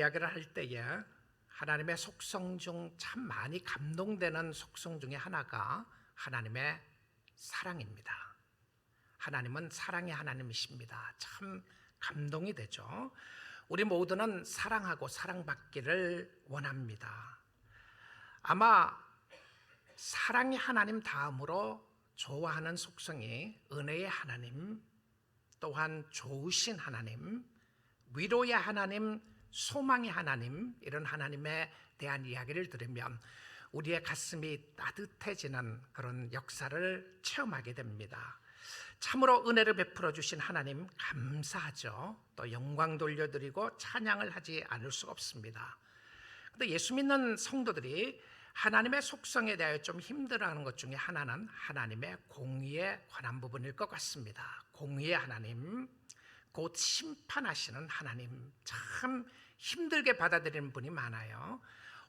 이야기를 할 때에 하나님의 속성 중 참 많이 감동되는 속성 중에 하나가 하나님의 사랑입니다. 하나님은 사랑의 하나님이십니다. 참 감동이 되죠. 우리 모두는 사랑하고 사랑받기를 원합니다. 아마 사랑의 하나님 다음으로 좋아하는 속성이 은혜의 하나님, 또한 좋으신 하나님, 위로의 하나님, 소망의 하나님, 이런 하나님에 대한 이야기를 들으면 우리의 가슴이 따뜻해지는 그런 역사를 체험하게 됩니다. 참으로 은혜를 베풀어 주신 하나님 감사하죠. 또 영광 돌려드리고 찬양을 하지 않을 수가 없습니다. 그런데 예수 믿는 성도들이 하나님의 속성에 대하여 좀 힘들어하는 것 중에 하나는 하나님의 공의에 관한 부분일 것 같습니다. 공의의 하나님, 곧 심판하시는 하나님, 참 힘들게 받아들이는 분이 많아요.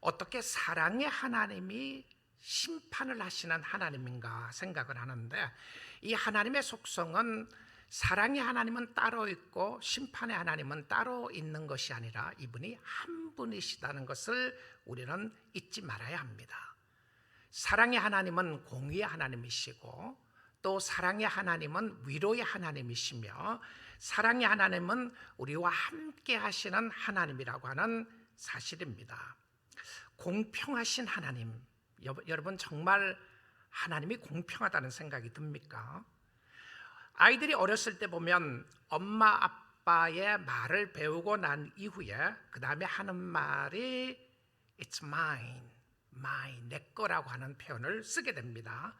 어떻게 사랑의 하나님이 심판을 하시는 하나님인가 생각을 하는데, 이 하나님의 속성은 사랑의 하나님은 따로 있고 심판의 하나님은 따로 있는 것이 아니라 이분이 한 분이시다는 것을 우리는 잊지 말아야 합니다. 사랑의 하나님은 공의의 하나님이시고, 또 사랑의 하나님은 위로의 하나님이시며, 사랑의 하나님은 우리와 함께 하시는 하나님이라고 하는 사실입니다. 공평하신 하나님, 여러분 정말 하나님이 공평하다는 생각이 듭니까? 아이들이 어렸을 때 보면 엄마 아빠의 말을 배우고 난 이후에 그 다음에 하는 말이 It's mine, mine, 내 거라고 하는 표현을 쓰게 됩니다.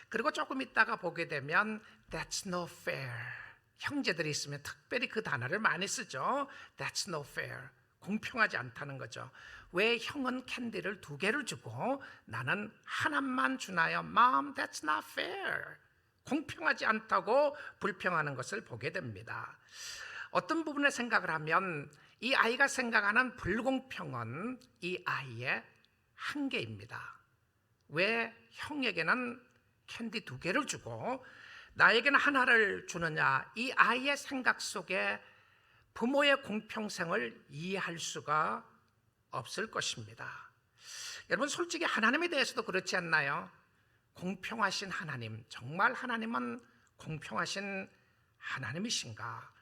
그리고 조금 있다가 보게 되면 That's no fair, 형제들이 있으면 특별히 그 단어를 많이 쓰죠. That's no fair, 공평하지 않다는 거죠. 왜 형은 캔디를 2개를 주고 나는 하나만 주나요? Mom, that's not fair, 공평하지 않다고 불평하는 것을 보게 됩니다. 어떤 부분에 생각을 하면 이 아이가 생각하는 불공평은 이 아이의 한계입니다. 왜 형에게는 캔디 2개를 주고 나에게는 하나를 주느냐? 이 아이의 생각 속에 부모의 공평성을 이해할 수가 없을 것입니다. 여러분 솔직히 하나님에 대해서도 그렇지 않나요? 공평하신 하나님, 정말 하나님은 공평하신 하나님이신가?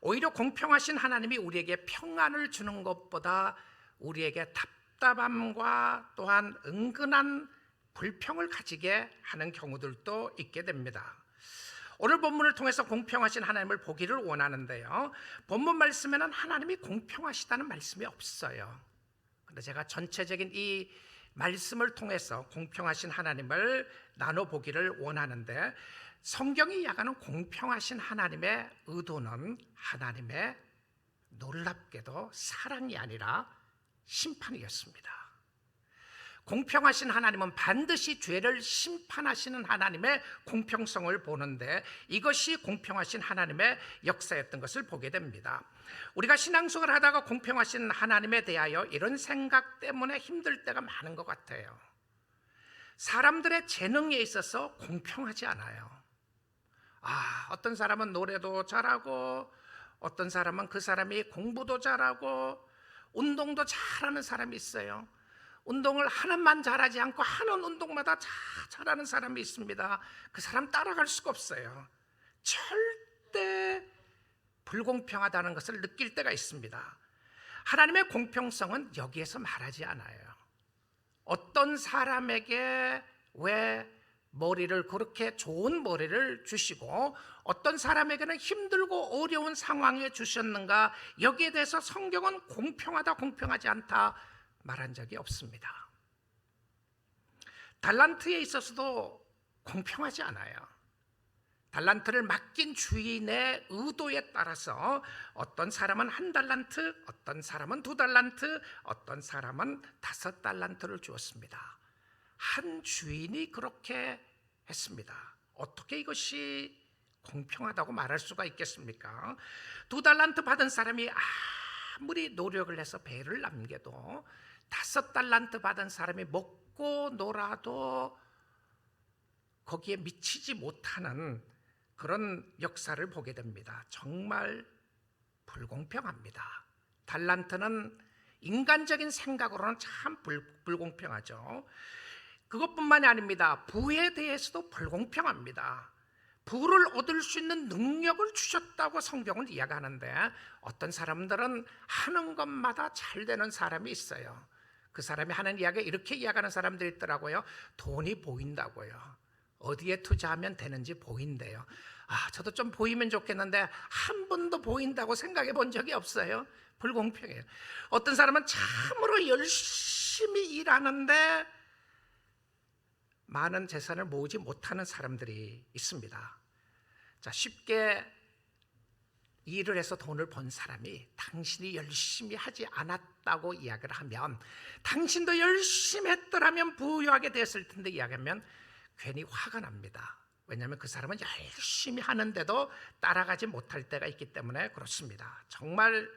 오히려 공평하신 하나님이 우리에게 평안을 주는 것보다 우리에게 답답함과 또한 은근한 불평을 가지게 하는 경우들도 있게 됩니다. 오늘 본문을 통해서 공평하신 하나님을 보기를 원하는데요, 본문 말씀에는 하나님이 공평하시다는 말씀이 없어요. 그런데 제가 전체적인 이 말씀을 통해서 공평하신 하나님을 나눠보기를 원하는데, 성경이 이야기하는 공평하신 하나님의 의도는 하나님의 놀랍게도 사랑이 아니라 심판이었습니다. 공평하신 하나님은 반드시 죄를 심판하시는 하나님의 공평성을 보는데, 이것이 공평하신 하나님의 역사였던 것을 보게 됩니다. 우리가 신앙생활을 하다가 공평하신 하나님에 대하여 이런 생각 때문에 힘들 때가 많은 것 같아요. 사람들의 재능에 있어서 공평하지 않아요. 어떤 사람은 노래도 잘하고, 어떤 사람은 그 사람이 공부도 잘하고, 운동도 잘하는 사람이 있어요. 운동을 하나만 잘하지 않고 하는 운동마다 잘하는 사람이 있습니다. 그 사람 따라갈 수가 없어요. 절대 불공평하다는 것을 느낄 때가 있습니다. 하나님의 공평성은 여기에서 말하지 않아요. 어떤 사람에게 왜 머리를 그렇게 좋은 머리를 주시고 어떤 사람에게는 힘들고 어려운 상황에 주셨는가, 여기에 대해서 성경은 공평하다 공평하지 않다 말한 적이 없습니다. 달란트에 있어서도 공평하지 않아요. 달란트를 맡긴 주인의 의도에 따라서 어떤 사람은 1달란트, 어떤 사람은 2달란트, 어떤 사람은 5달란트를 주었습니다. 한 주인이 그렇게 했습니다. 어떻게 이것이 공평하다고 말할 수가 있겠습니까? 2달란트 받은 사람이 아무리 노력을 해서 배를 남겨도 5달란트 받은 사람이 먹고 놀아도 거기에 미치지 못하는 그런 역사를 보게 됩니다. 정말 불공평합니다. 달란트는 인간적인 생각으로는 참 불공평하죠. 그것뿐만이 아닙니다. 부에 대해서도 불공평합니다. 부를 얻을 수 있는 능력을 주셨다고 성경은 이야기하는데 어떤 사람들은 하는 것마다 잘 되는 사람이 있어요. 그 사람이 하는 이야기 이렇게 이야기하는 사람들이 있더라고요. 돈이 보인다고요. 어디에 투자하면 되는지 보인대요. 저도 좀 보이면 좋겠는데 한 번도 보인다고 생각해 본 적이 없어요. 불공평해요. 어떤 사람은 참으로 열심히 일하는데 많은 재산을 모으지 못하는 사람들이 있습니다. 자, 쉽게 일을 해서 돈을 번 사람이 당신이 열심히 하지 않았다고 이야기를 하면, 당신도 열심히 했더라면 부유하게 됐을 텐데 이야기하면 괜히 화가 납니다. 왜냐하면 그 사람은 열심히 하는데도 따라가지 못할 때가 있기 때문에 그렇습니다. 정말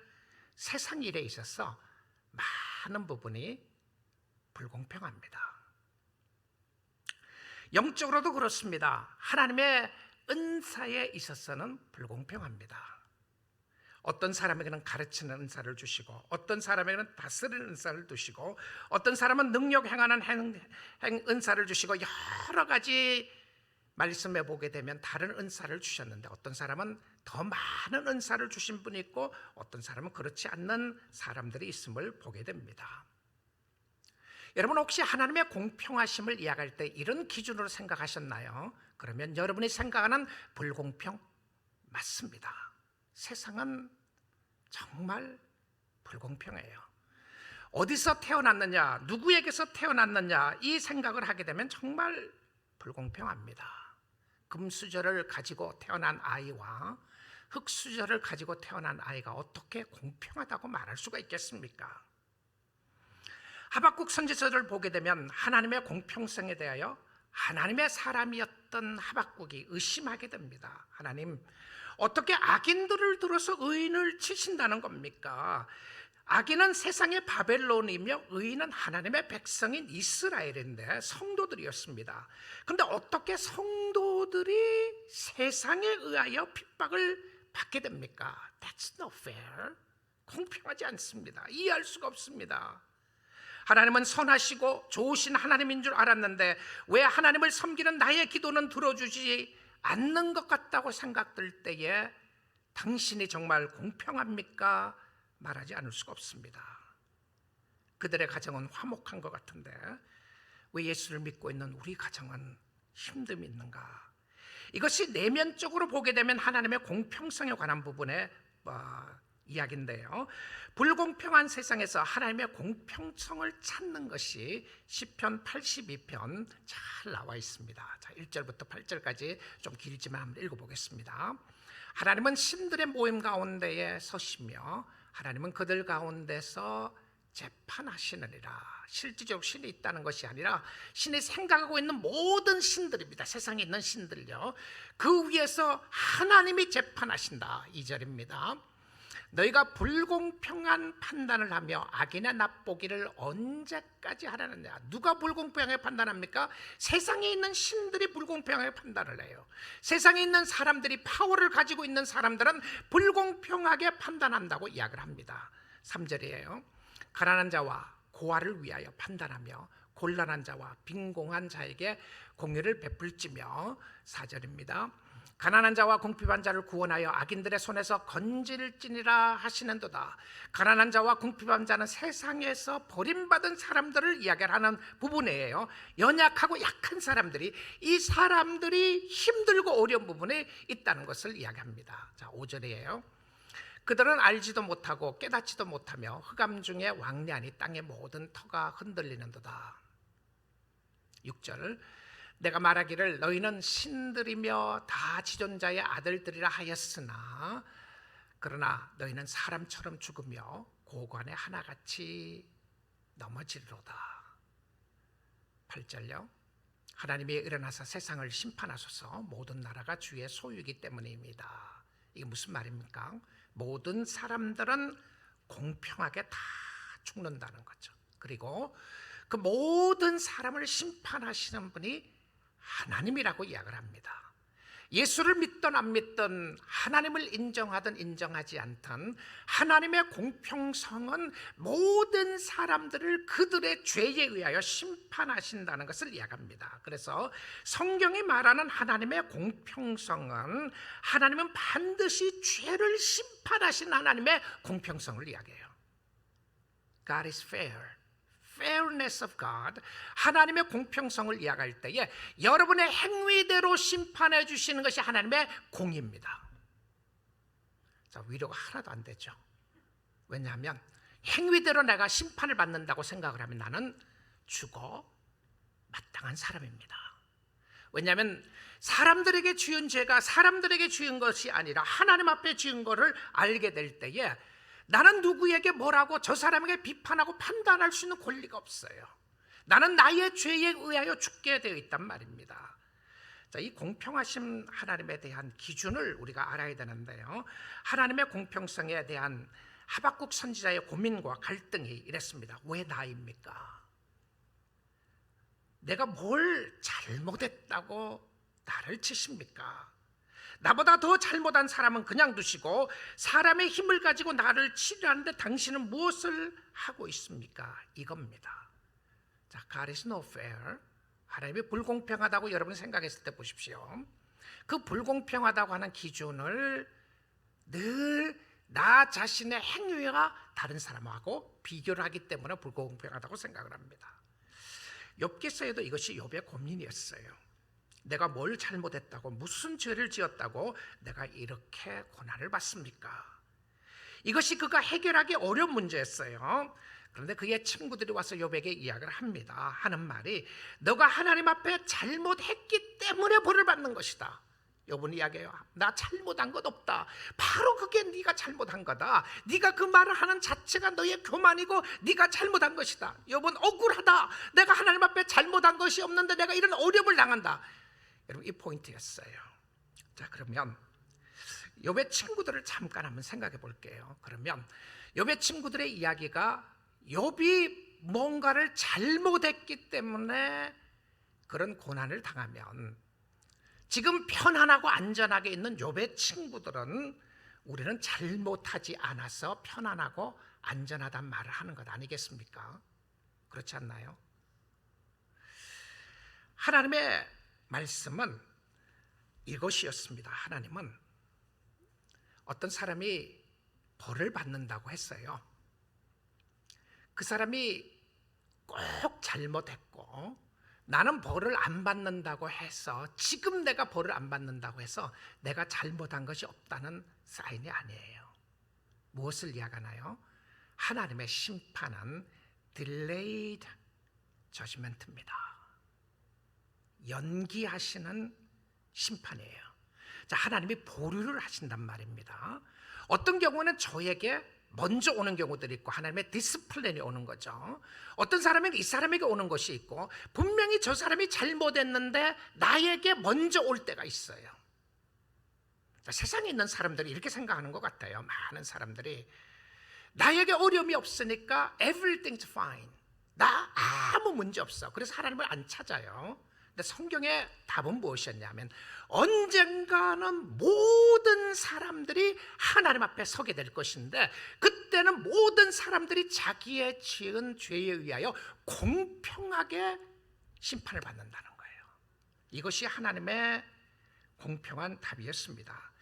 세상 일에 있어서 많은 부분이 불공평합니다. 영적으로도 그렇습니다. 하나님의 은사에 있어서는 불공평합니다. 어떤 사람에게는 가르치는 은사를 주시고, 어떤 사람에게는 다스리는 은사를 주시고, 어떤 사람은 능력 행하는 은사를 주시고, 여러 가지 말씀해 보게 되면 다른 은사를 주셨는데 어떤 사람은 더 많은 은사를 주신 분이 있고 어떤 사람은 그렇지 않는 사람들이 있음을 보게 됩니다. 여러분, 혹시 하나님의 공평하심을 이야기할 때 이런 기준으로 생각하셨나요? 그러면 여러분이 생각하는 불공평 맞습니다. 세상은 정말 불공평해요. 어디서 태어났느냐, 누구에게서 태어났느냐 이 생각을 하게 되면 정말 불공평합니다. 금수저를 가지고 태어난 아이와 흙수저를 가지고 태어난 아이가 어떻게 공평하다고 말할 수가 있겠습니까? 하박국 선지서를 보게 되면 하나님의 공평성에 대하여 하나님의 사람이었던 하박국이 의심하게 됩니다. 하나님, 어떻게 악인들을 들어서 의인을 치신다는 겁니까? 악인은 세상의 바벨론이며 의인은 하나님의 백성인 이스라엘인데 성도들이었습니다. 그런데 어떻게 성도들이 세상에 의하여 핍박을 받게 됩니까? That's not fair. 공평하지 않습니다. 이해할 수가 없습니다. 하나님은 선하시고 좋으신 하나님인 줄 알았는데 왜 하나님을 섬기는 나의 기도는 들어주지 않는 것 같다고 생각될 때에 당신이 정말 공평합니까? 말하지 않을 수가 없습니다. 그들의 가정은 화목한 것 같은데 왜 예수를 믿고 있는 우리 가정은 힘듦이 있는가? 이것이 내면적으로 보게 되면 하나님의 공평성에 관한 부분의 이야기인데요. 불공평한 세상에서 하나님의 공평성을 찾는 것이 시편 82편 잘 나와 있습니다. 자, 1절부터 8절까지 좀 길지만 한번 읽어보겠습니다. 하나님은 신들의 모임 가운데에 서시며 하나님은 그들 가운데서 재판하시느니라. 실질적으로 신이 있다는 것이 아니라 신이 생각하고 있는 모든 신들입니다. 세상에 있는 신들요. 그 위에서 하나님이 재판하신다. 2절입니다. 너희가 불공평한 판단을 하며 악인의 납보기를 언제까지 하라느냐. 누가 불공평하게 판단합니까? 세상에 있는 신들이 불공평하게 판단을 해요. 세상에 있는 사람들이, 파워를 가지고 있는 사람들은 불공평하게 판단한다고 이야기를 합니다. 3절이에요. 가난한 자와 고아를 위하여 판단하며 곤란한 자와 빈공한 자에게 공의를 베풀지며. 4절입니다. 가난한 자와 궁핍한 자를 구원하여 악인들의 손에서 건질지니라 하시는도다. 가난한 자와 궁핍한 자는 세상에서 버림받은 사람들을 이야기하는 부분이에요. 연약하고 약한 사람들이, 이 사람들이 힘들고 어려운 부분에 있다는 것을 이야기합니다. 자, 5절이에요. 그들은 알지도 못하고 깨닫지도 못하며 흑암 중에 왕래하니 땅의 모든 터가 흔들리는도다. 6절. 내가 말하기를 너희는 신들이며 다 지존자의 아들들이라 하였으나 그러나 너희는 사람처럼 죽으며 고관에 하나같이 넘어지리로다. 8절요. 하나님이 일어나서 세상을 심판하소서. 모든 나라가 주의 소유이기 때문입니다. 이게 무슨 말입니까? 모든 사람들은 공평하게 다 죽는다는 거죠. 그리고 그 모든 사람을 심판하시는 분이 하나님이라고 이야기를 합니다. 예수를 믿든 안 믿든, 하나님을 인정하든 인정하지 않든, 하나님의 공평성은 모든 사람들을 그들의 죄에 의하여 심판하신다는 것을 이야기합니다. 그래서 성경이 말하는 하나님의 공평성은, 하나님은 반드시 죄를 심판하신 하나님의 공평성을 이야기해요. God is fair. fairness of God, 하나님의 공평성을 이야기할 때에 여러분의 행위대로 심판해 주시는 것이 하나님의 공의입니다. 자, 위로가 하나도 안 되죠. 왜냐하면 행위대로 내가 심판을 받는다고 생각을 하면 나는 죽어 마땅한 사람입니다. 왜냐하면 사람들에게 지은 죄가 사람들에게 지은 것이 아니라 하나님 앞에 지은 것을 알게 될 때에 나는 누구에게 뭐라고 저 사람에게 비판하고 판단할 수 있는 권리가 없어요. 나는 나의 죄에 의하여 죽게 되어 있단 말입니다. 자, 이 공평하신 하나님에 대한 기준을 우리가 알아야 되는데요, 하나님의 공평성에 대한 하박국 선지자의 고민과 갈등이 이랬습니다. 왜 나입니까? 내가 뭘 잘못했다고 나를 치십니까? 나보다 더 잘못한 사람은 그냥 두시고 사람의 힘을 가지고 나를 치료하는데 당신은 무엇을 하고 있습니까? 이겁니다. 자, God is no fair. 하나님이 불공평하다고 여러분 생각했을 때 보십시오. 그 불공평하다고 하는 기준을 늘 나 자신의 행위와 다른 사람하고 비교를 하기 때문에 불공평하다고 생각을 합니다. 욥기서에도 이것이 욥의 고민이었어요. 내가 뭘 잘못했다고, 무슨 죄를 지었다고 내가 이렇게 고난을 받습니까? 이것이 그가 해결하기 어려운 문제였어요. 그런데 그의 친구들이 와서 욥에게 이야기를 합니다. 하는 말이, 너가 하나님 앞에 잘못했기 때문에 벌을 받는 것이다. 욥은 이야기해요. 나 잘못한 것 없다. 바로 그게 네가 잘못한 거다. 네가 그 말을 하는 자체가 너의 교만이고 네가 잘못한 것이다. 욥은 억울하다. 내가 하나님 앞에 잘못한 것이 없는데 내가 이런 어려움을 당한다. 여러분, 이 포인트였어요. 자, 그러면 욥의 친구들을 잠깐 한번 생각해 볼게요. 그러면 욥의 친구들의 이야기가 욥이 뭔가를 잘못했기 때문에 그런 고난을 당하면, 지금 편안하고 안전하게 있는 욥의 친구들은 우리는 잘못하지 않아서 편안하고 안전하단 말을 하는 것 아니겠습니까? 그렇지 않나요? 하나님의 말씀은 이것이었습니다. 하나님은 어떤 사람이 벌을 받는다고 했어요. 그 사람이 꼭 잘못했고 나는 벌을 안 받는다고 해서, 지금 내가 벌을 안 받는다고 해서 내가 잘못한 것이 없다는 사인이 아니에요. 무엇을 이야기하나요? 하나님의 심판은 delayed judgment입니다. 연기하시는 심판이에요. 자, 하나님이 보류를 하신단 말입니다. 어떤 경우는 저에게 먼저 오는 경우들이 있고 하나님의 디스플레인이 오는 거죠. 어떤 사람은 이 사람에게 오는 것이 있고, 분명히 저 사람이 잘못했는데 나에게 먼저 올 때가 있어요. 자, 세상에 있는 사람들이 이렇게 생각하는 것 같아요. 많은 사람들이 나에게 어려움이 없으니까 everything's fine, 나 아무 문제 없어, 그래서 하나님을 안 찾아요. 근데 성경의 답은 무엇이었냐면, 언젠가는 모든 사람들이 하나님 앞에 서게 될 것인데, 그때는 모든 사람들이 자기의 지은 죄에 의하여 공평하게 심판을 받는다는 거예요. 이것이 하나님의 공평한 답이었습니다.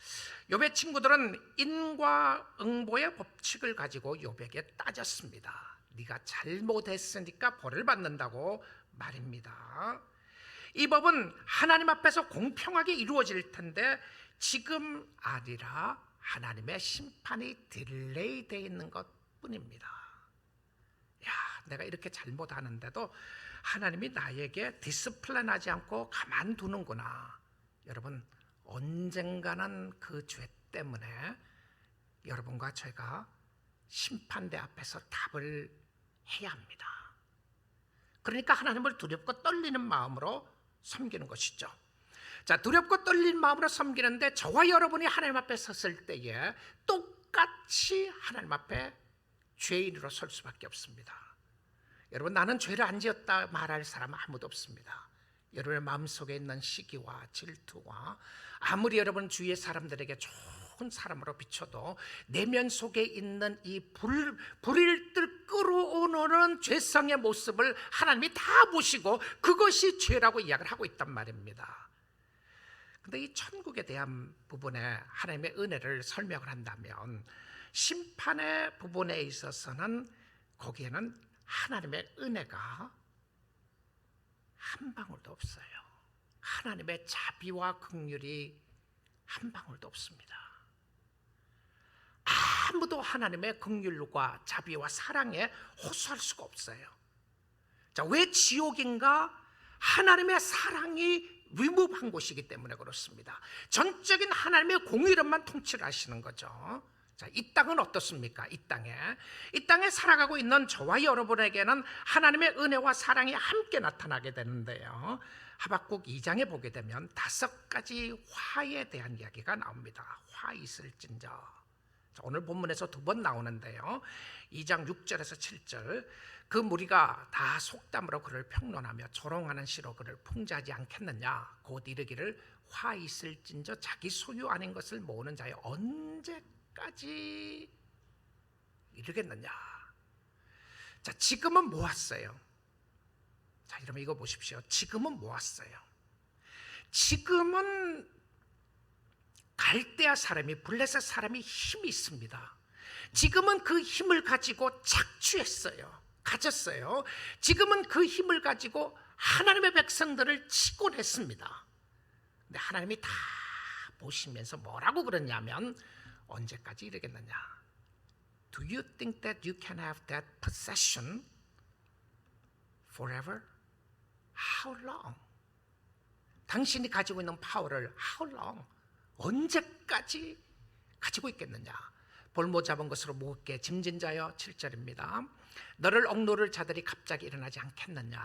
욥의 친구들은 인과응보의 법칙을 가지고 욥에게 따졌습니다. 네가 잘못했으니까 벌을 받는다고 말입니다. 이 법은 하나님 앞에서 공평하게 이루어질 텐데 지금 아니라 하나님의 심판이 딜레이 되어 있는 것뿐입니다. 야, 내가 이렇게 잘못하는데도 하나님이 나에게 디스플레인하지 않고 가만두는구나. 여러분, 언젠가는 그 죄 때문에 여러분과 제가 심판대 앞에서 답을 해야 합니다. 그러니까 하나님을 두렵고 떨리는 마음으로 섬기는 것이죠. 자, 두렵고 떨리는 마음으로 섬기는데 저와 여러분이 하나님 앞에 섰을 때에 똑같이 하나님 앞에 죄인으로 설 수밖에 없습니다. 여러분, 나는 죄를 안 지었다 말할 사람은 아무도 없습니다. 여러분의 마음속에 있는 시기와 질투와 아무리 여러분 주위의 사람들에게 좋은 사람으로 비춰도 내면 속에 있는 이 불일들 끌어오는 죄성의 모습을 하나님이 다 보시고 그것이 죄라고 이야기를 하고 있단 말입니다. 근데 이 천국에 대한 부분에 하나님의 은혜를 설명을 한다면 심판의 부분에 있어서는 거기에는 하나님의 은혜가 한 방울도 없어요. 하나님의 자비와 긍휼이 한 방울도 없습니다. 아무도 하나님의 긍휼과 자비와 사랑에 호소할 수가 없어요. 자, 왜 지옥인가? 하나님의 사랑이 위무한 곳이기 때문에 그렇습니다. 전적인 하나님의 공의로만 통치를 하시는 거죠. 자, 이 땅은 어떻습니까? 이 땅에 살아가고 있는 저와 여러분에게는 하나님의 은혜와 사랑이 함께 나타나게 되는데요. 하박국 2장에 보게 되면 5가지 화에 대한 이야기가 나옵니다. 화 있을진저. 자, 오늘 본문에서 2번 나오는데요. 2장 6절에서 7절. 그 무리가 다 속담으로 그를 평론하며 조롱하는 시로 그를 풍자하지 않겠느냐. 곧 이르기를 화 있을진저 자기 소유 아닌 것을 모으는 자여 언제까지 이르겠느냐. 자, 지금은 모았어요. 자, 여러분 이거 보십시오. 지금은 모았어요. 지금은 갈대아 사람이, 블레셋 사람이 힘이 있습니다. 지금은 그 힘을 가지고 착취했어요. 가졌어요. 지금은 그 힘을 가지고 하나님의 백성들을 치곤 했습니다. 근데 하나님이 다 보시면서 뭐라고 그러냐면 언제까지 이르겠느냐. Do you think that you can have that possession forever? How long? 당신이 가지고 있는 파워를 how long? 언제까지 가지고 있겠느냐. 볼모 잡은 것으로 무겁게 짐진 자여 7절입니다. 너를 억누를 자들이 갑자기 일어나지 않겠느냐.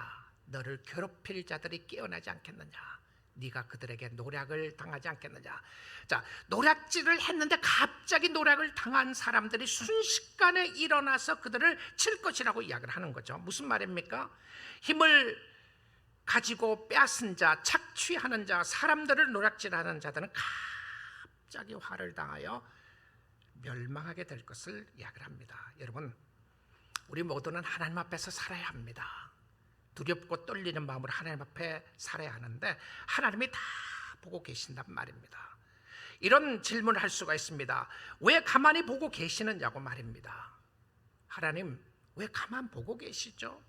너를 괴롭힐 자들이 깨어나지 않겠느냐. 네가 그들에게 노략을 당하지 않겠느냐. 자, 노략질을 했는데 갑자기 노략을 당한 사람들이 순식간에 일어나서 그들을 칠 것이라고 이야기를 하는 거죠. 무슨 말입니까? 힘을 가지고 빼앗은 자, 착취하는 자, 사람들을 노략질하는 자들은 갑자기 화를 당하여 멸망하게 될 것을 이야기를 합니다. 여러분, 우리 모두는 하나님 앞에서 살아야 합니다. 두렵고 떨리는 마음으로 하나님 앞에 살아야 하는데 하나님이 다 보고 계신단 말입니다. 이런 질문을 할 수가 있습니다. 왜 가만히 보고 계시느냐고 말입니다. 하나님 왜 가만 보고 계시죠?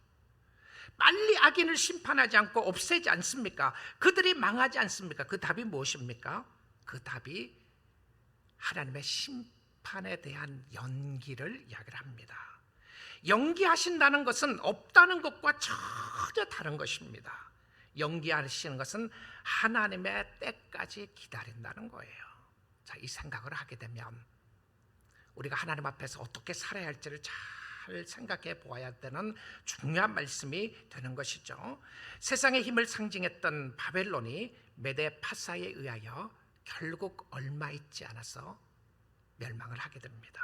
빨리 악인을 심판하지 않고 없애지 않습니까? 그들이 망하지 않습니까? 그 답이 무엇입니까? 그 답이 하나님의 심판에 대한 연기를 이야기를 합니다. 연기하신다는 것은 없다는 것과 전혀 다른 것입니다. 연기하시는 것은 하나님의 때까지 기다린다는 거예요. 자, 이 생각을 하게 되면 우리가 하나님 앞에서 어떻게 살아야 할지를 잘 생각해 보아야 되는 중요한 말씀이 되는 것이죠. 세상의 힘을 상징했던 바벨론이 메데 파사에 의하여 결국 얼마 있지 않아서 멸망을 하게 됩니다.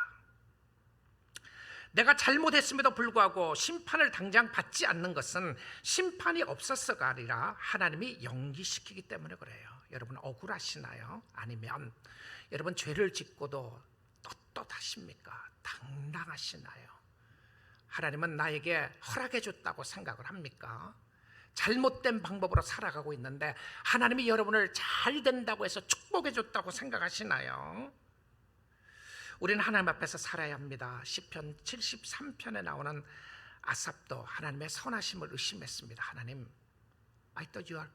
내가 잘못했음에도 불구하고 심판을 당장 받지 않는 것은 심판이 없었어가 아니라 하나님이 연기시키기 때문에 그래요. 여러분 억울하시나요? 아니면 여러분 죄를 짓고도 떳떳하십니까? 당당하시나요? 하나님은 나에게 허락해 줬다고 생각을 합니까? 잘못된 방법으로 살아가고 있는데 하나님이 여러분을 잘 된다고 해서 축복해 줬다고 생각하시나요? 우리는 하나님 앞에서 살아야 합니다. 시편 73편에 나오는 아삽도 하나님의 선하심을 의심했습니다. 하나님, I thought you are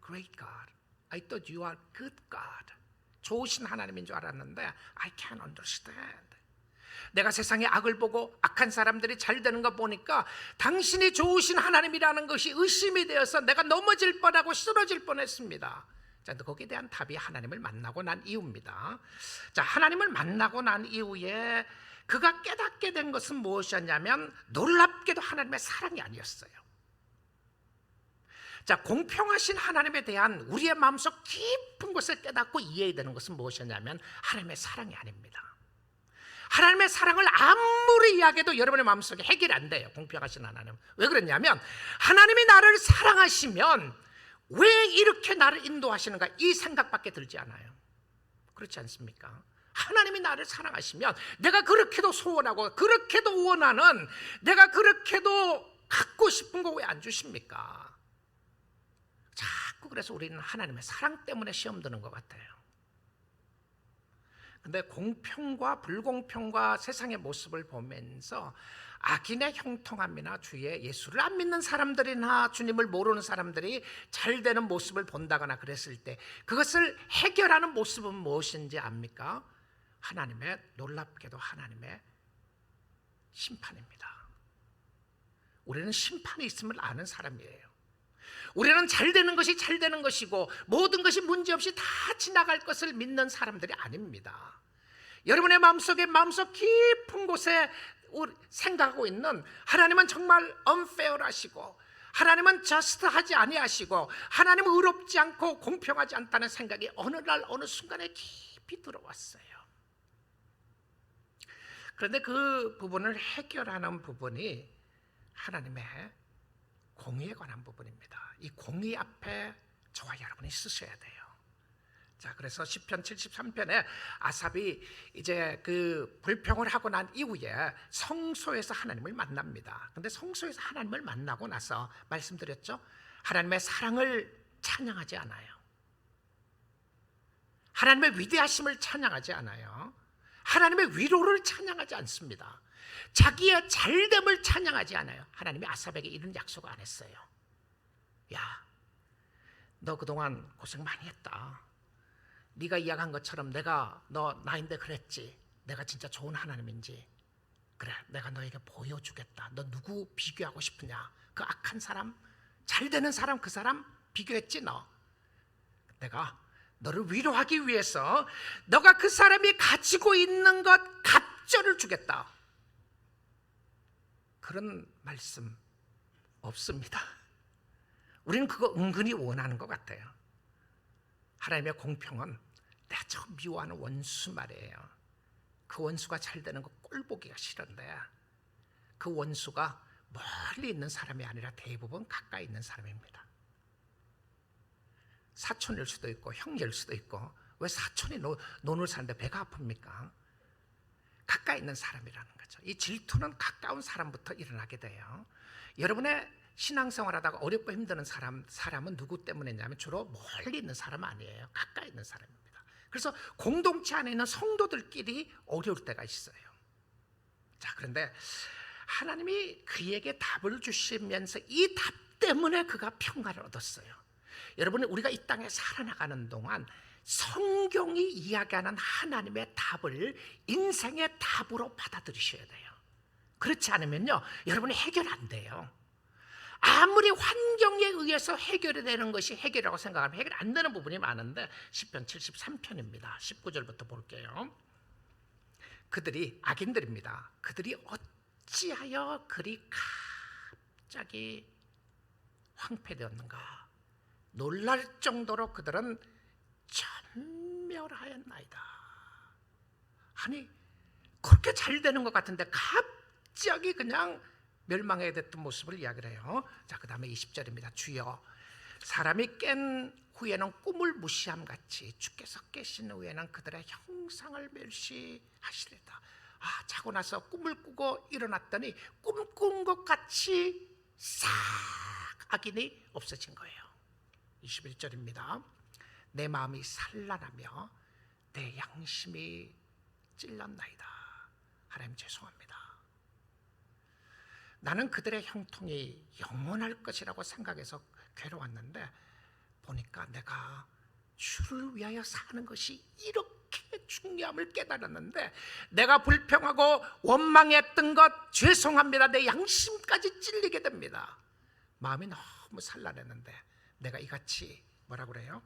great God. I thought you are good God. 좋으신 하나님인 줄 알았는데 I can't understand. 내가 세상의 악을 보고 악한 사람들이 잘 되는 거 보니까 당신이 좋으신 하나님이라는 것이 의심이 되어서 내가 넘어질 뻔하고 쓰러질 뻔했습니다. 자, 거기에 대한 답이 하나님을 만나고 난 이후입니다. 자, 하나님을 만나고 난 이후에 그가 깨닫게 된 것은 무엇이었냐면 놀랍게도 하나님의 사랑이 아니었어요. 자, 공평하신 하나님에 대한 우리의 마음속 깊은 곳을 깨닫고 이해해야 되는 것은 무엇이었냐면 하나님의 사랑이 아닙니다. 하나님의 사랑을 아무리 이야기해도 여러분의 마음속에 해결이 안 돼요. 공평하신 하나님. 왜 그러냐면 하나님이 나를 사랑하시면 왜 이렇게 나를 인도하시는가, 이 생각밖에 들지 않아요. 그렇지 않습니까? 하나님이 나를 사랑하시면 내가 그렇게도 소원하고 그렇게도 원하는, 내가 그렇게도 갖고 싶은 거 왜 안 주십니까? 자꾸 그래서 우리는 하나님의 사랑 때문에 시험 드는 것 같아요. 근데 공평과 불공평과 세상의 모습을 보면서 악인의 형통함이나 주의 예수를 안 믿는 사람들이나 주님을 모르는 사람들이 잘 되는 모습을 본다거나 그랬을 때 그것을 해결하는 모습은 무엇인지 압니까? 하나님의, 놀랍게도 하나님의 심판입니다. 우리는 심판이 있음을 아는 사람이에요. 우리는 잘 되는 것이 잘 되는 것이고 모든 것이 문제없이 다 지나갈 것을 믿는 사람들이 아닙니다. 여러분의 마음속 깊은 곳에 생각하고 있는 하나님은 정말 unfair하시고, 하나님은 just하지 아니하시고, 하나님은 의롭지 않고 공평하지 않다는 생각이 어느 날 어느 순간에 깊이 들어왔어요. 그런데 그 부분을 해결하는 부분이 하나님의 공의에 관한 부분입니다. 이 공의 앞에 저와 여러분이 서셔야 돼요. 자, 그래서 시편 73편에 아삽이 이제 그 불평을 하고 난 이후에 성소에서 하나님을 만납니다. 근데 성소에서 하나님을 만나고 나서 말씀드렸죠? 하나님의 사랑을 찬양하지 않아요. 하나님의 위대하심을 찬양하지 않아요. 하나님의 위로를 찬양하지 않습니다. 자기의 잘됨을 찬양하지 않아요. 하나님이 아삽에게 이런 약속을 안 했어요. 야, 너 그동안 고생 많이 했다. 네가 이야기한 것처럼 내가 너 나인데 그랬지. 내가 진짜 좋은 하나님인지. 그래, 내가 너에게 보여주겠다. 너 누구 비교하고 싶으냐? 그 악한 사람, 잘 되는 사람, 그 사람 비교했지 너. 내가 너를 위로하기 위해서 너가 그 사람이 가지고 있는 것 갑절을 주겠다. 그런 말씀 없습니다. 우리는 그거 은근히 원하는 것 같아요. 하나님의 공평은 내가 처음 미워하는 원수 말이에요. 그 원수가 잘 되는 거 꼴보기가 싫은데, 그 원수가 멀리 있는 사람이 아니라 대부분 가까이 있는 사람입니다. 사촌일 수도 있고 형일 수도 있고. 왜 사촌이 논을 사는데 배가 아픕니까? 가까이 있는 사람이라는 거죠. 이 질투는 가까운 사람부터 일어나게 돼요. 여러분의 신앙생활하다가 어렵고 힘드는 사람은 누구 때문이냐면 주로 멀리 있는 사람 아니에요. 가까이 있는 사람입니다. 그래서 공동체 안에 있는 성도들끼리 어려울 때가 있어요. 자, 그런데 하나님이 그에게 답을 주시면서 이 답 때문에 그가 평화를 얻었어요. 여러분, 우리가 이 땅에 살아나가는 동안 성경이 이야기하는 하나님의 답을 인생의 답으로 받아들이셔야 돼요. 그렇지 않으면요, 여러분이 해결 안 돼요. 아무리 환경에 의해서 해결이 되는 것이 해결이라고 생각하면 해결 안 되는 부분이 많은데, 시편 73편입니다. 19절부터 볼게요. 그들이, 악인들입니다. 그들이 어찌하여 그리 갑자기 황폐되었는가? 놀랄 정도로 그들은 전멸하였나이다. 아니, 그렇게 잘 되는 것 같은데 갑자기 그냥 멸망하게 됐던 모습을 이야기를 해요. 자, 그 다음에 20절입니다. 주여, 사람이 깬 후에는 꿈을 무시함같이 주께서 깨신 후에는 그들의 형상을 멸시하시리다. 아, 자고 나서 꿈을 꾸고 일어났더니 꿈꾼 것 같이 싹 악인이 없어진 거예요. 21절입니다. 내 마음이 산란하며 내 양심이 찔렸나이다. 하나님 죄송합니다. 나는 그들의 형통이 영원할 것이라고 생각해서 괴로웠는데 보니까 내가 주를 위하여 사는 것이 이렇게 중요함을 깨달았는데, 내가 불평하고 원망했던 것 죄송합니다. 내 양심까지 찔리게 됩니다. 마음이 너무 산란했는데 내가 이같이 뭐라 그래요?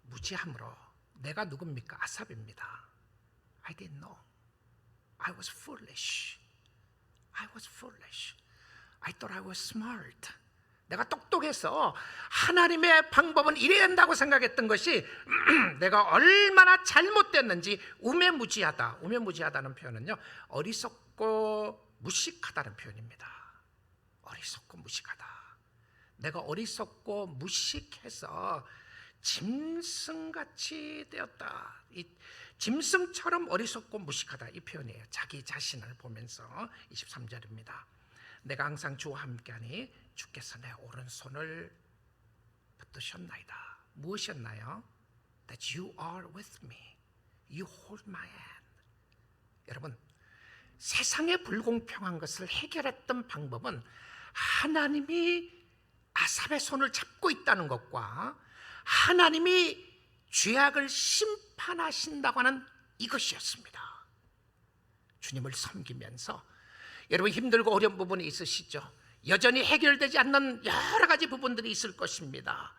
무지함으로. 내가 누굽니까? 아삽입니다. I didn't know. I was foolish. I was foolish. I thought I was smart. 내가 똑똑해서 하나님의 방법은 이래야 된다고 생각했던 것이 내가 얼마나 잘못됐는지. 우매무지하다. 우매무지하다는 표현은요, 어리석고 무식하다는 표현입니다. 어리석고 무식하다. 내가 어리석고 무식해서 짐승같이 되었다. 이 짐승처럼 어리석고 무식하다, 이 표현이에요. 자기 자신을 보면서 23절입니다. 내가 항상 주와 함께하니 주께서 내 오른손을 붙드셨나이다. 무엇이었나요? That you are with me. You hold my hand. 여러분, 세상의 불공평한 것을 해결했던 방법은 하나님이 아삽의 손을 잡고 있다는 것과 하나님이 죄악을 심판하신다고 하는 이것이었습니다. 주님을 섬기면서 여러분 힘들고 어려운 부분이 있으시죠? 여전히 해결되지 않는 여러 가지 부분들이 있을 것입니다.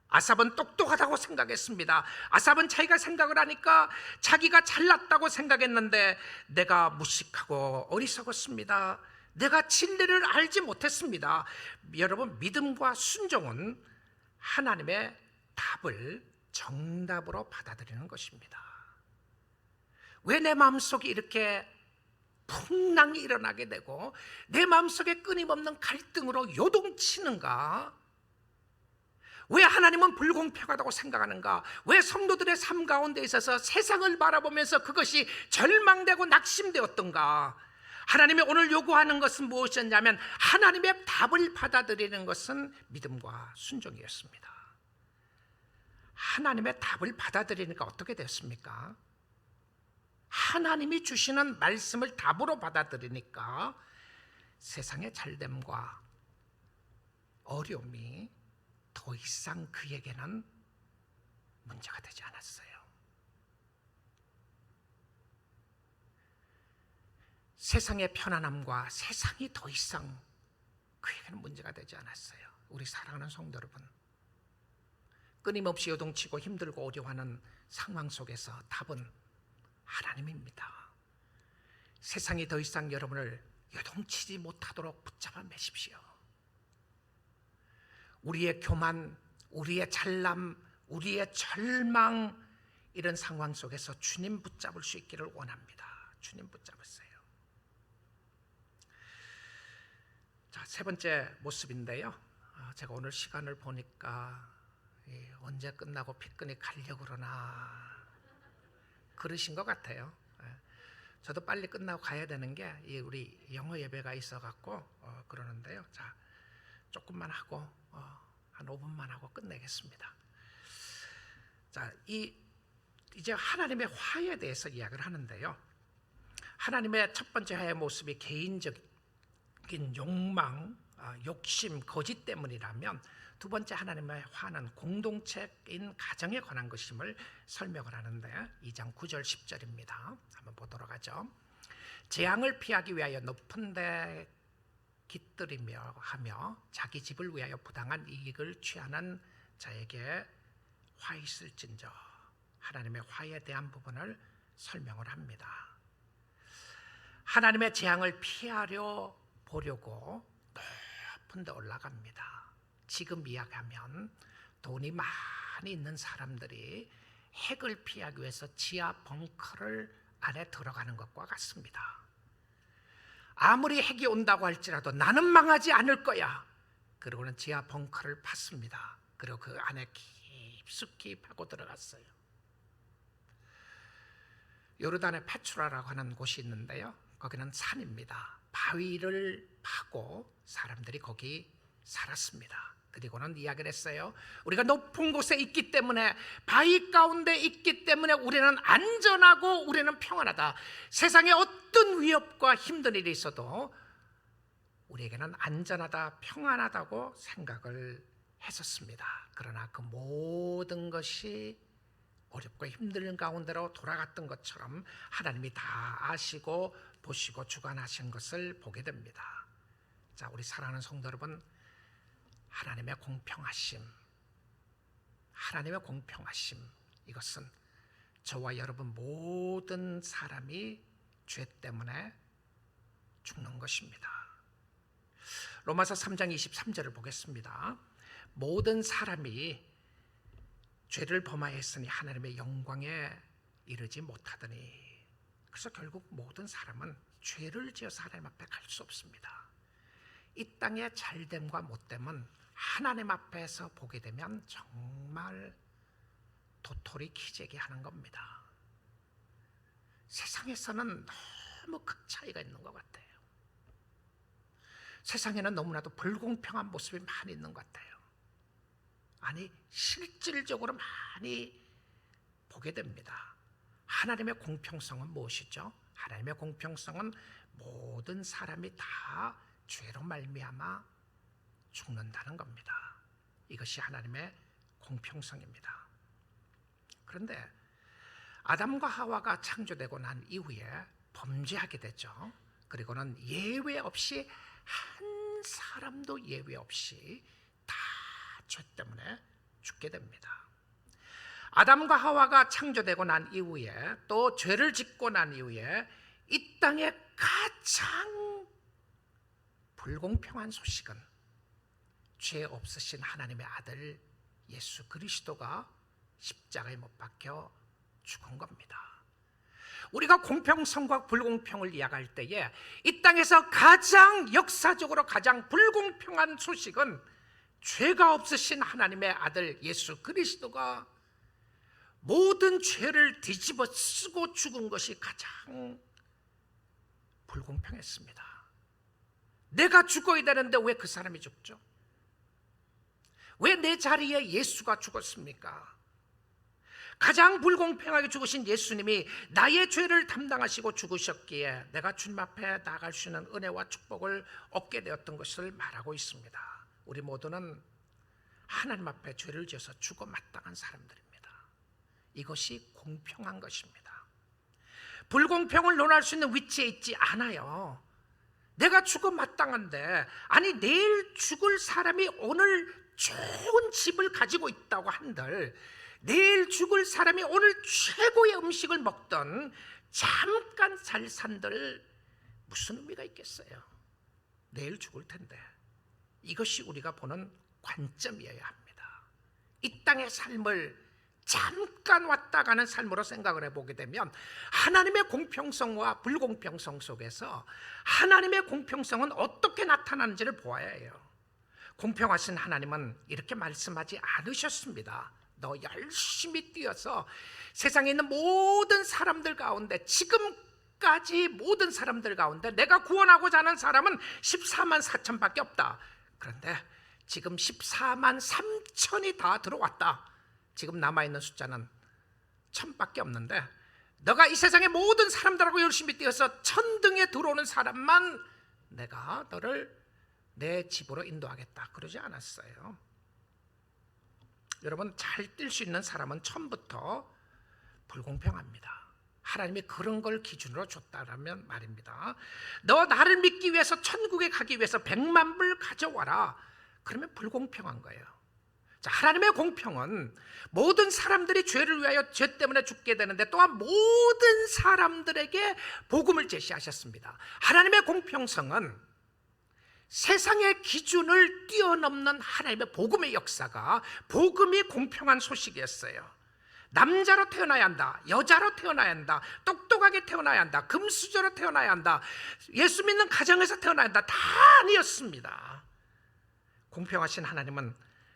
아삽은 똑똑하다고 생각했습니다. 아삽은 자기가 생각을 하니까 자기가 잘났다고 생각했는데 내가 무식하고 어리석었습니다. 내가 진리를 알지 못했습니다. 여러분, 믿음과 순종은 하나님의 답을 정답으로 받아들이는 것입니다. 왜 내 마음속에 이렇게 풍랑이 일어나게 되고 내 마음속에 끊임없는 갈등으로 요동치는가? 왜 하나님은 불공평하다고 생각하는가? 왜 성도들의 삶 가운데 있어서 세상을 바라보면서 그것이 절망되고 낙심되었던가? 하나님이 오늘 요구하는 것은 무엇이었냐면 하나님의 답을 받아들이는 것은 믿음과 순종이었습니다. 하나님의 답을 받아들이니까 어떻게 됐습니까? 하나님이 주시는 말씀을 답으로 받아들이니까 세상의 잘됨과 어려움이 더 이상 그에게는 문제가 되지 않았어요. 세상의 편안함과 세상이 더 이상 그에게는 문제가 되지 않았어요. 우리 사랑하는 성도 여러분, 끊임없이 요동치고 힘들고 어려워하는 상황 속에서 답은 하나님입니다. 세상이 더 이상 여러분을 요동치지 못하도록 붙잡아 매십시오. 우리의 교만, 우리의 잘남, 우리의 절망, 이런 상황 속에서 주님 붙잡을 수 있기를 원합니다. 주님 붙잡으세요. 자, 세 번째 모습인데요, 제가 오늘 시간을 보니까 언제 끝나고 피크닉 가려고 그러나 그러신 것 같아요. 저도 빨리 끝나고 가야 되는 게 우리 영어 예배가 있어갖고 그러는데요. 자, 조금만 하고 한 5분만 하고 끝내겠습니다. 자, 이제 하나님의 화에 대해서 이야기를 하는데요. 하나님의 첫 번째 화의 모습이 개인적인 욕망, 욕심, 거짓 때문이라면 두 번째 하나님의 화는 공동체인 가정에 관한 것임을 설명을 하는데 2장 9절 10절입니다. 한번 보도록 하죠. 재앙을 피하기 위하여 높은 데 깃들이며 하며 자기 집을 위하여 부당한 이익을 취하는 자에게 화 있을진저. 하나님의 화에 대한 부분을 설명을 합니다. 하나님의 재앙을 피하려 보려고 높은 데 올라갑니다. 지금 이야기하면 돈이 많이 있는 사람들이 핵을 피하기 위해서 지하 벙커를 안에 들어가는 것과 같습니다. 아무리 핵이 온다고 할지라도 나는 망하지 않을 거야. 그리고는 지하 벙커를 팠습니다. 그리고 그 안에 깊숙이 파고 들어갔어요. 요르단의 페트라라고 하는 곳이 있는데요, 거기는 산입니다. 바위를 파고 사람들이 거기 살았습니다. 그리고는 이야기를 했어요. 우리가 높은 곳에 있기 때문에, 바위 가운데 있기 때문에 우리는 안전하고 우리는 평안하다. 세상에 어떤 위협과 힘든 일이 있어도 우리에게는 안전하다, 평안하다고 생각을 했었습니다. 그러나 그 모든 것이 어렵고 힘든 가운데로 돌아갔던 것처럼 하나님이 다 아시고 보시고 주관하신 것을 보게 됩니다. 자, 우리 사랑하는 성도 여러분, 하나님의 공평하심, 이것은 저와 여러분 모든 사람이 죄 때문에 죽는 것입니다. 로마서 3장 23절을 보겠습니다. 모든 사람이 죄를 범하였으니 하나님의 영광에 이르지 못하더니. 그래서 결국 모든 사람은 죄를 지어서 하나님 앞에 갈 수 없습니다. 이 땅의 잘됨과 못됨은 하나님 앞에서 보게 되면 정말 도토리 키재기 하는 겁니다. 세상에서는 너무 극 차이가 있는 것 같아요. 세상에는 너무나도 불공평한 모습이 많이 있는 것 같아요. 아니, 실질적으로 많이 보게 됩니다. 하나님의 공평성은 무엇이죠? 하나님의 공평성은 모든 사람이 다 죄로 말미암아 죽는다는 겁니다. 이것이 하나님의 공평성입니다. 그런데 아담과 하와가 창조되고 난 이후에 범죄하게 되죠. 그리고는 예외 없이 한 사람도 예외 없이 다 죄 때문에 죽게 됩니다. 아담과 하와가 창조되고 난 이후에 또 죄를 짓고 난 이후에 이 땅에 가장 불공평한 소식은 죄 없으신 하나님의 아들 예수 그리스도가 십자가에 못 박혀 죽은 겁니다. 우리가 공평성과 불공평을 이야기할 때에 이 땅에서 가장 역사적으로 가장 불공평한 소식은 죄가 없으신 하나님의 아들 예수 그리스도가 모든 죄를 뒤집어 쓰고 죽은 것이 가장 불공평했습니다. 내가 죽어야 되는데 왜 그 사람이 죽죠? 왜 내 자리에 예수가 죽었습니까? 가장 불공평하게 죽으신 예수님이 나의 죄를 담당하시고 죽으셨기에 내가 주님 앞에 나아갈 수 있는 은혜와 축복을 얻게 되었던 것을 말하고 있습니다. 우리 모두는 하나님 앞에 죄를 지어서 죽어 마땅한 사람들입니다. 이것이 공평한 것입니다. 불공평을 논할 수 있는 위치에 있지 않아요. 내가 죽어 마땅한데, 아니 내일 죽을 사람이 오늘 좋은 집을 가지고 있다고 한들, 내일 죽을 사람이 오늘 최고의 음식을 먹던 잠깐 잘 산들 무슨 의미가 있겠어요? 내일 죽을 텐데. 이것이 우리가 보는 관점이어야 합니다. 이 땅의 삶을 잠깐 왔다 가는 삶으로 생각을 해보게 되면 하나님의 공평성과 불공평성 속에서 하나님의 공평성은 어떻게 나타나는지를 보아야 해요. 공평하신 하나님은 이렇게 말씀하지 않으셨습니다. 너 열심히 뛰어서 세상에 있는 모든 사람들 가운데, 지금까지 모든 사람들 가운데 내가 구원하고자 하는 사람은 14만 4천밖에 없다. 그런데 지금 14만 3천이 다 들어왔다. 지금 남아있는 숫자는 1000밖에 없는데, 너가 이 세상의 모든 사람들하고 열심히 뛰어서 천등에 들어오는 사람만 내가 너를 내 집으로 인도하겠다. 그러지 않았어요. 여러분, 잘 뛸 수 있는 사람은 처음부터 불공평합니다. 하나님이 그런 걸 기준으로 줬다라면 말입니다. 너 나를 믿기 위해서 천국에 가기 위해서 100만 불 가져와라. 그러면 불공평한 거예요. 자, 하나님의 공평은 모든 사람들이 죄를 위하여 죄 때문에 죽게 되는데 또한 모든 사람들에게 복음을 제시하셨습니다. 하나님의 공평성은 세상의 기준을 뛰어넘는 하나님의 복음의 역사가, 복음이 공평한 소식이었어요. 남자로 태어나야 한다, 여자로 태어나야 한다, 똑똑하게 태어나야 한다, 금수저로 태어나야 한다, 예수 믿는 가정에서 태어나야 한다, 다 아니었습니다. 공평하신 하나님은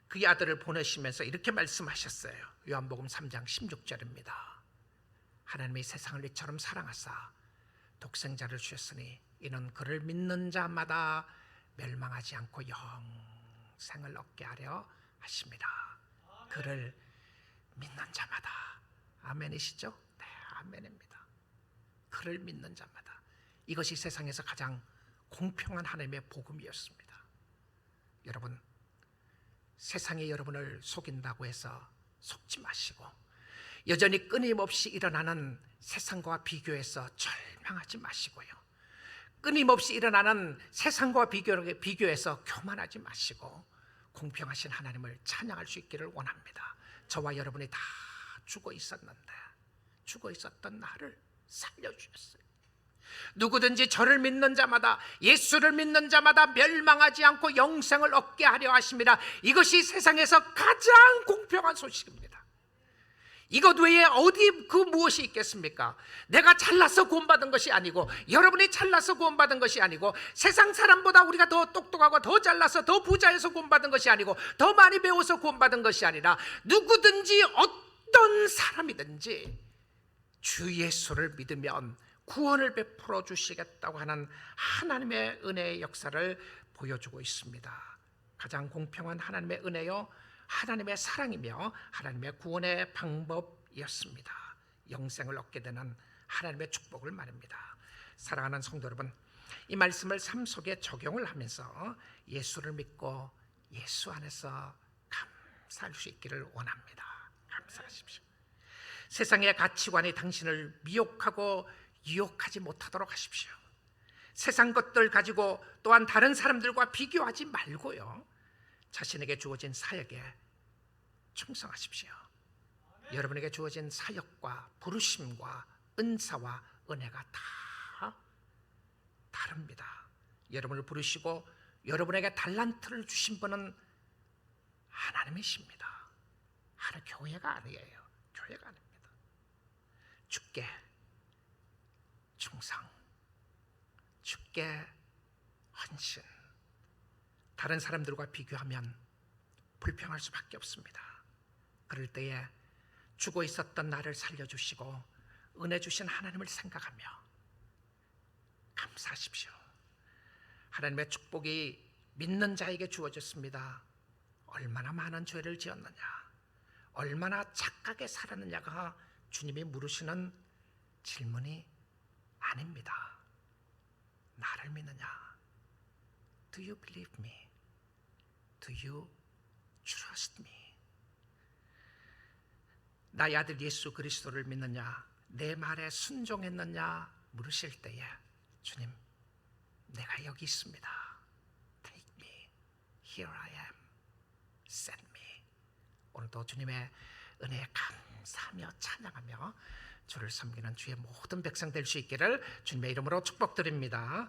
그의 아들을 보내시면서 이렇게 말씀하셨어요. 요한복음 3장 16절입니다. 하나님이 세상을 이처럼 사랑하사 독생자를 주셨으니 이는 그를 믿는 자마다 멸망하지 않고 영생을 얻게 하려 하십니다. 그를 믿는 자마다. 아멘이시죠? 네, 아멘입니다. 그를 믿는 자마다. 이것이 세상에서 가장 공평한 하나님의 복음이었습니다. 여러분, 세상이 여러분을 속인다고 해서 속지 마시고, 여전히 끊임없이 일어나는 세상과 비교해서 절망하지 마시고요, 끊임없이 일어나는 세상과 비교해서 교만하지 마시고 공평하신 하나님을 찬양할 수 있기를 원합니다. 저와 여러분이 다 죽어 있었는데 죽어 있었던 나를 살려주셨어요. 누구든지 저를 믿는 자마다, 예수를 믿는 자마다 멸망하지 않고 영생을 얻게 하려 하십니다. 이것이 세상에서 가장 공평한 소식입니다. 이것 외에 어디 그 무엇이 있겠습니까? 내가 잘나서 구원받은 것이 아니고, 여러분이 잘나서 구원받은 것이 아니고, 세상 사람보다 우리가 더 똑똑하고 더 잘나서 더 부자여서 구원받은 것이 아니고, 더 많이 배워서 구원받은 것이 아니라, 누구든지 어떤 사람이든지 주 예수를 믿으면 구원을 베풀어 주시겠다고 하는 하나님의 은혜의 역사를 보여주고 있습니다. 가장 공평한 하나님의 은혜요, 하나님의 사랑이며 하나님의 구원의 방법이었습니다. 영생을 얻게 되는 하나님의 축복을 말합니다. 사랑하는 성도 여러분, 이 말씀을 삶 속에 적용을 하면서 예수를 믿고 예수 안에서 감사할 수 있기를 원합니다. 감사하십시오. 세상의 가치관이 당신을 미혹하고 유혹하지 못하도록 하십시오. 세상 것들 가지고 또한 다른 사람들과 비교하지 말고요, 자신에게 주어진 사역에 충성하십시오. 여러분에게 주어진 사역과 부르심과 은사와 은혜가 다 다릅니다. 여러분을 부르시고 여러분에게 달란트를 주신 분은 하나님이십니다. 하나님, 교회가 아니에요. 교회가 아닙니다. 주께 충성, 주께 헌신. 다른 사람들과 비교하면 불평할 수밖에 없습니다. 그럴 때에 죽어 있었던 나를 살려주시고 은혜 주신 하나님을 생각하며 감사하십시오. 하나님의 축복이 믿는 자에게 주어졌습니다. 얼마나 많은 죄를 지었느냐, 얼마나 착하게 살았느냐가 주님이 물으시는 질문이 아닙니다. 나를 믿느냐? Do you believe me? Do you trust me? 나의 아들 예수 그리스도를 믿느냐, 내 말에 순종했느냐 물으실 때에 주님, 내가 여기 있습니다. Take me, here I am, send me. 오늘도 주님의 은혜에 감사하며 찬양하며 주를 섬기는 주의 모든 백성 될 수 있기를 주님의 이름으로 축복드립니다.